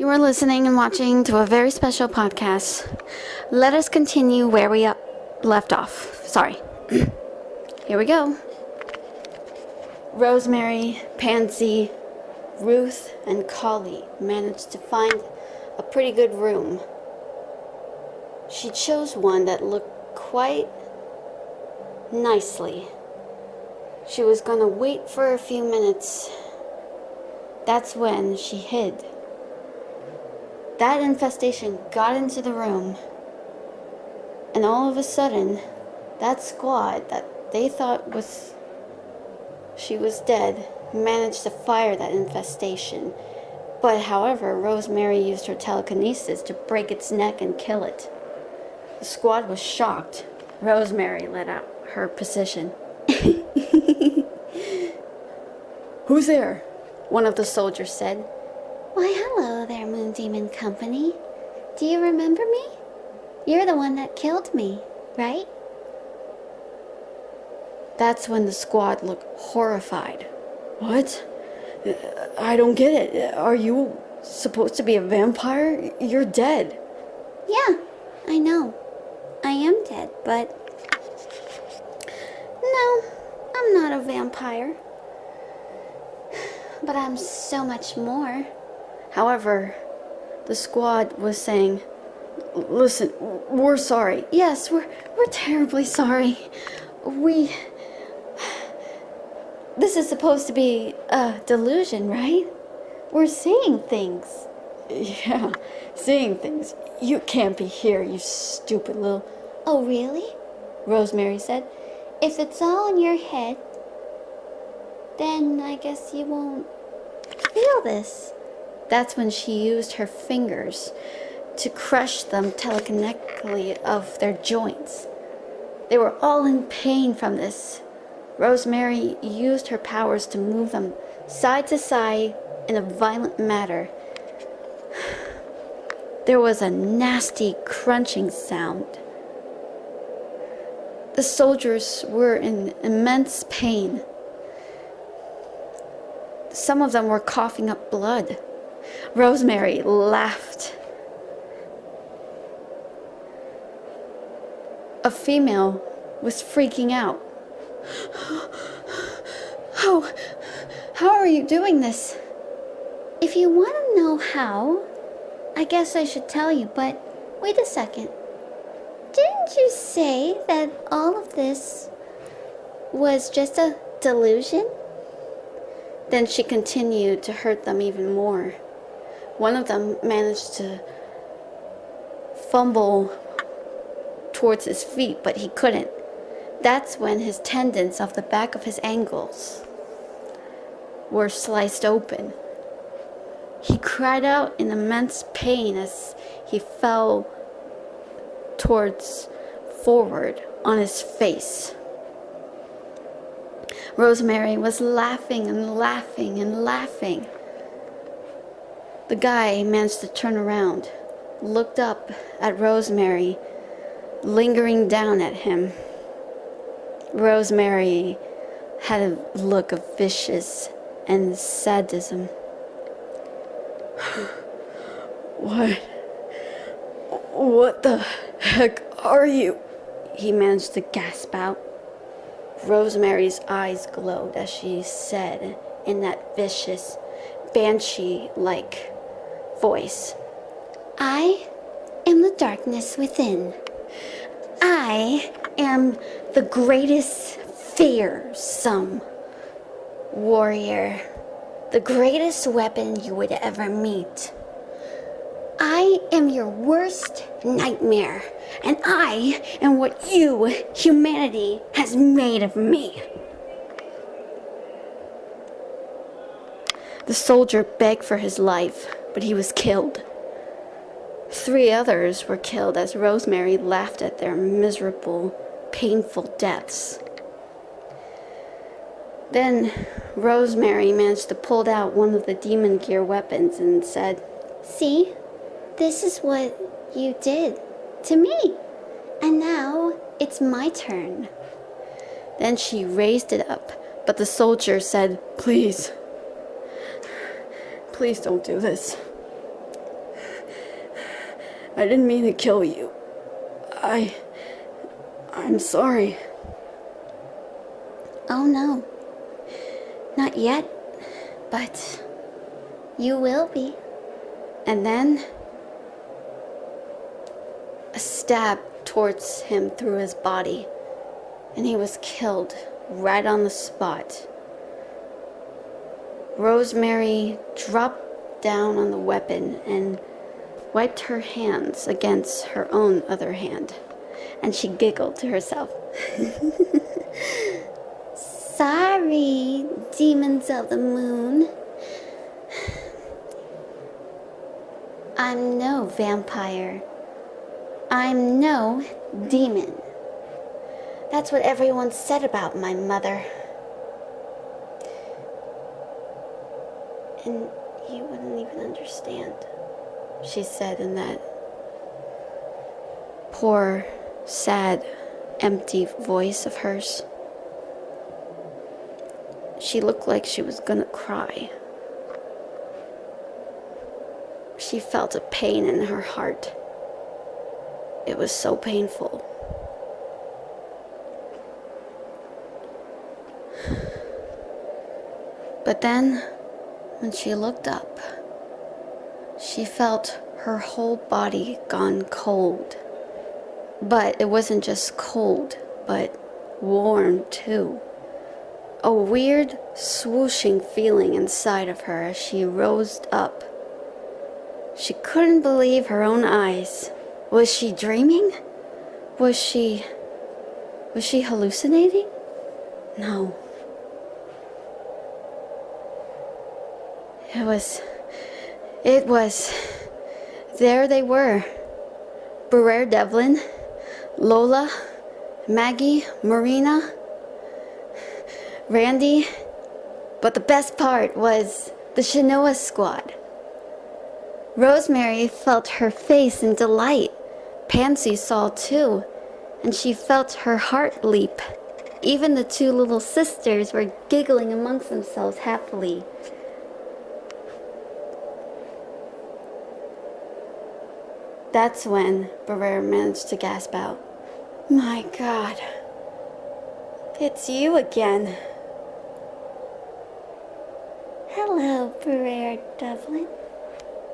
You are listening and watching to a very special podcast. Let us continue where we left off. Sorry. Here we go. Rosemary, Pansy, Ruth, and Collie managed to find a pretty good room. She chose one that looked quite nicely. She was gonna wait for a few minutes. That's when she hid. That infestation got into the room, and all of a sudden, that squad that they thought she was dead managed to fire that infestation. But however, Rosemary used her telekinesis to break its neck and kill it. The squad was shocked. Rosemary let out her position. "Who's there?" one of the soldiers said. "Why, hello there, Moon Demon Company. Do you remember me? You're the one that killed me, right?" That's when the squad looked horrified. "What? I don't get it. Are you supposed to be a vampire? You're dead." "Yeah, I know. I am dead, but... No, I'm not a vampire. But I'm so much more." However, the squad was saying, "Listen, we're sorry. Yes, we're terribly sorry. This is supposed to be a delusion, right? We're seeing things." "Yeah, seeing things. You can't be here, you stupid little..." "Oh, really?" Rosemary said. "If it's all in your head, then I guess you won't feel this." That's when she used her fingers to crush them telekinetically of their joints. They were all in pain from this. Rosemary used her powers to move them side to side in a violent manner. There was a nasty crunching sound. The soldiers were in immense pain. Some of them were coughing up blood. Rosemary laughed. A female was freaking out. How are you doing this?" "If you want to know how, I guess I should tell you, but wait a second. Didn't you say that all of this was just a delusion?" Then she continued to hurt them even more. One of them managed to fumble towards his feet, but he couldn't. That's when his tendons of the back of his ankles were sliced open. He cried out in immense pain as he fell forward on his face. Rosemary was laughing and laughing and laughing. The guy managed to turn around, looked up at Rosemary, lingering down at him. Rosemary had a look of vicious and sadism. What the heck are you?" he managed to gasp out. Rosemary's eyes glowed as she said in that vicious, banshee-like voice, "I am the darkness within. I am the greatest fearsome warrior, the greatest weapon you would ever meet. I am your worst nightmare, and I am what you, humanity, has made of me." The soldier begged for his life, but he was killed. 3 others were killed as Rosemary laughed at their miserable, painful deaths. Then Rosemary managed to pull out one of the demon gear weapons and said, "See? This is what you did to me. And now it's my turn." Then she raised it up, but the soldier said, Please don't do this." I didn't mean to kill you. I'm sorry. Oh no. Not yet. But you will be. And then a stab towards him through his body, and he was killed right on the spot. Rosemary dropped down on the weapon and wiped her hands against her own other hand, and she giggled to herself. Sorry, demons of the moon. I'm no vampire. I'm no demon. That's what everyone said about my mother. And you wouldn't even understand, she said in that poor, sad, empty voice of hers. She looked like she was gonna cry. She felt a pain in her heart. It was so painful. But then, when she looked up, she felt her whole body gone cold. But it wasn't just cold, but warm too. A weird, swooshing feeling inside of her as she rose up. She couldn't believe her own eyes. Was she dreaming? Was she hallucinating? No. It was. There they were. Barrere Devlin, Lola, Maggie, Marina, Randy. But the best part was the Shinoa squad. Rosemary felt her face in delight. Pansy saw too, and she felt her heart leap. Even the two little sisters were giggling amongst themselves happily. That's when Barrere managed to gasp out, "My God, it's you again." Hello, Barrere Devlin.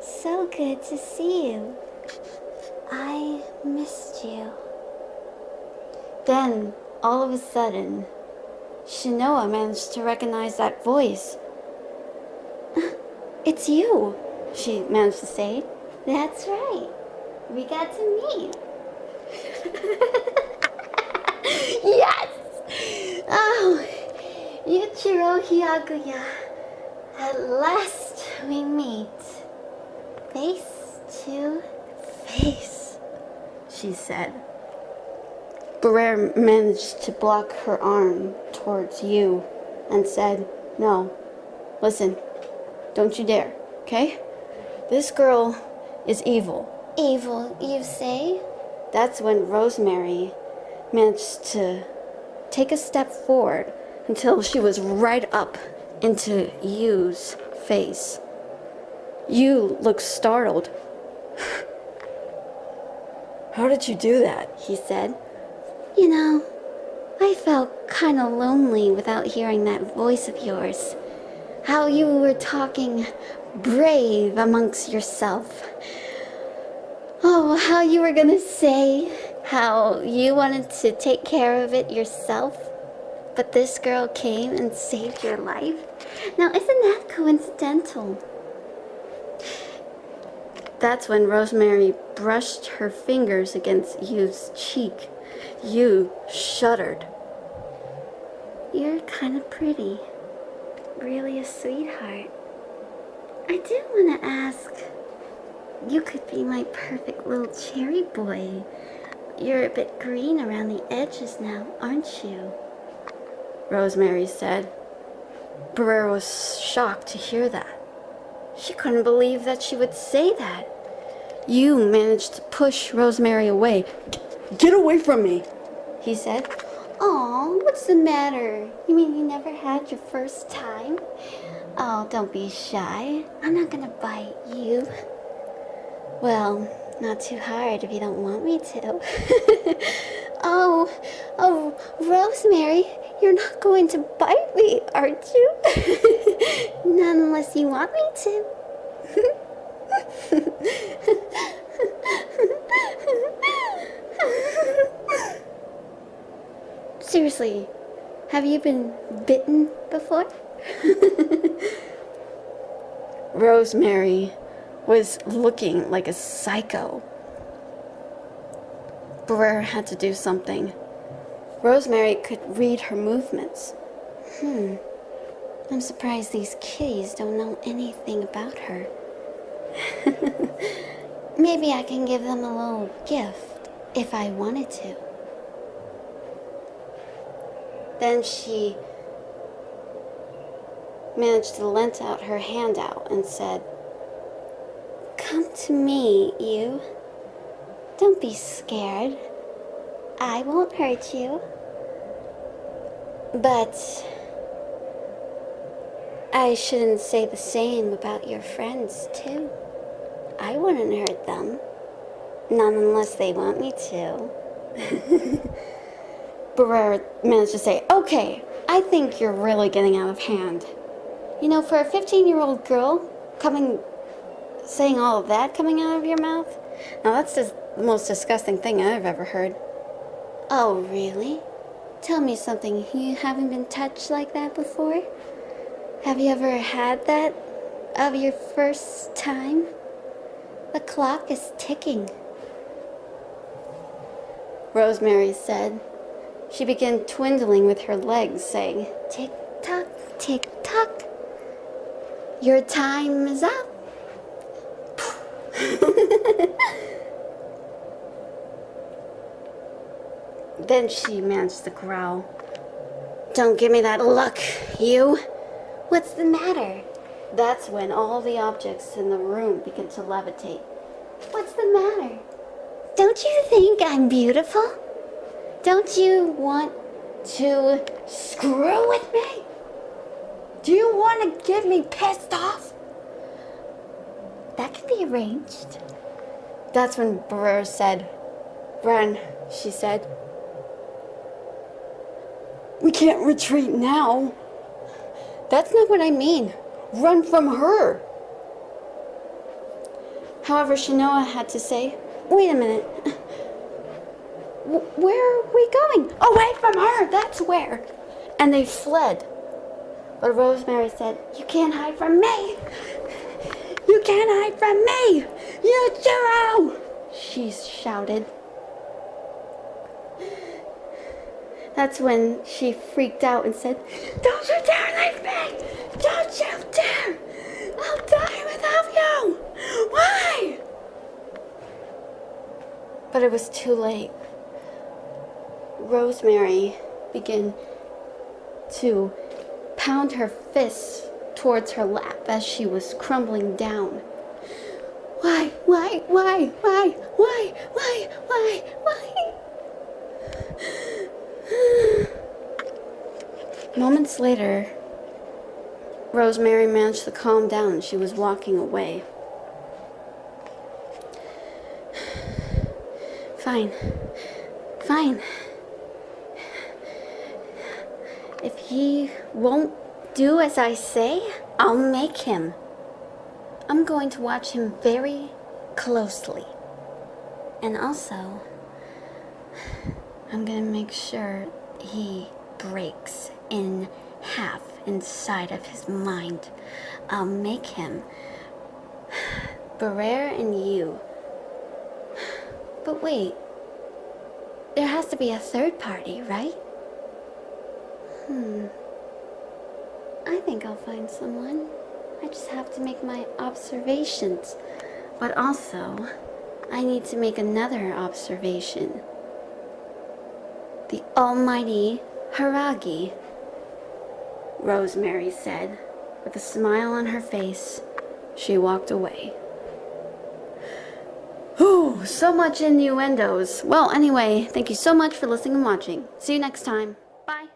So good to see you. I missed you. Then, all of a sudden, Shinoa managed to recognize that voice. "It's you," she managed to say. That's right. We got to meet. Yes! Oh, Kureto Hiragi. At last we meet. Face to face, she said. Barrere managed to block her arm towards you and said, "No, listen, don't you dare, okay? This girl is evil." Evil, you say? That's when Rosemary managed to take a step forward until she was right up into Yu's face. Yu looked startled. "How did you do that?" he said. You know, I felt kind of lonely without hearing that voice of yours. How you were talking brave amongst yourself. Oh, how you were gonna say how you wanted to take care of it yourself, but this girl came and saved your life. Now, isn't that coincidental? That's when Rosemary brushed her fingers against Yu's cheek. Yu shuddered. You're kind of pretty. Really a sweetheart. I did want to ask, you could be my perfect little cherry boy. You're a bit green around the edges now, aren't you? Rosemary said. Barrere was shocked to hear that. She couldn't believe that she would say that. Yu managed to push Rosemary away. "Get away from me," he said. Aw, what's the matter? You mean you never had your first time? Oh, don't be shy. I'm not gonna bite you. Well, Not too hard if you don't want me to. Oh, Rosemary, you're not going to bite me, aren't you? Not unless you want me to. Seriously, have you been bitten before? Rosemary was looking like a psycho. Brer had to do something. Rosemary could read her movements. I'm surprised these kitties don't know anything about her. Maybe I can give them a little gift if I wanted to. Then she managed to lent out her hand out and said, Come to me, you. Don't be scared. I won't hurt you. But I shouldn't say the same about your friends, too. I wouldn't hurt them. Not unless they want me to. Brer managed to say, okay, I think you're really getting out of hand. You know, for a 15-year-old girl saying all of that coming out of your mouth, now that's just the most disgusting thing I've ever heard. Oh, really? Tell me something. You haven't been touched like that before? Have you ever had that of your first time? The clock is ticking. Rosemary said. She began twiddling with her legs, saying, Tick-tock, tick-tock. Your time is up. Then she managed to growl. Don't give me that look, you. What's the matter? That's when all the objects in the room began to levitate. What's the matter? Don't you think I'm beautiful? Don't you want to screw with me? Do you want to get me pissed off? That can be arranged. That's when Brer said, Run, she said. We can't retreat now. That's not what I mean. Run from her. However, Shinoa had to say, wait a minute. Where are we going? Away from her, that's where. And they fled. But Rosemary said, you can't hide from me. You can't hide from me. You Jiro, she shouted. That's when she freaked out and said, don't you dare leave me! Don't you dare! I'll die without you! Why? But it was too late. Rosemary began to pound her fists towards her lap as she was crumbling down. Why? Moments later, Rosemary managed to calm down. She was walking away. Fine. If he won't do as I say, I'll make him. I'm going to watch him very closely. And also, I'm going to make sure he breaks in half inside of his mind. I'll make him Brer and Yu. But wait, there has to be a third party, right? I think I'll find someone. I just have to make my observations. But also, I need to make another observation. The almighty Hiragi, Rosemary said. With a smile on her face, she walked away. Ooh, so much innuendos. Well, anyway, thank you so much for listening and watching. See you next time. Bye.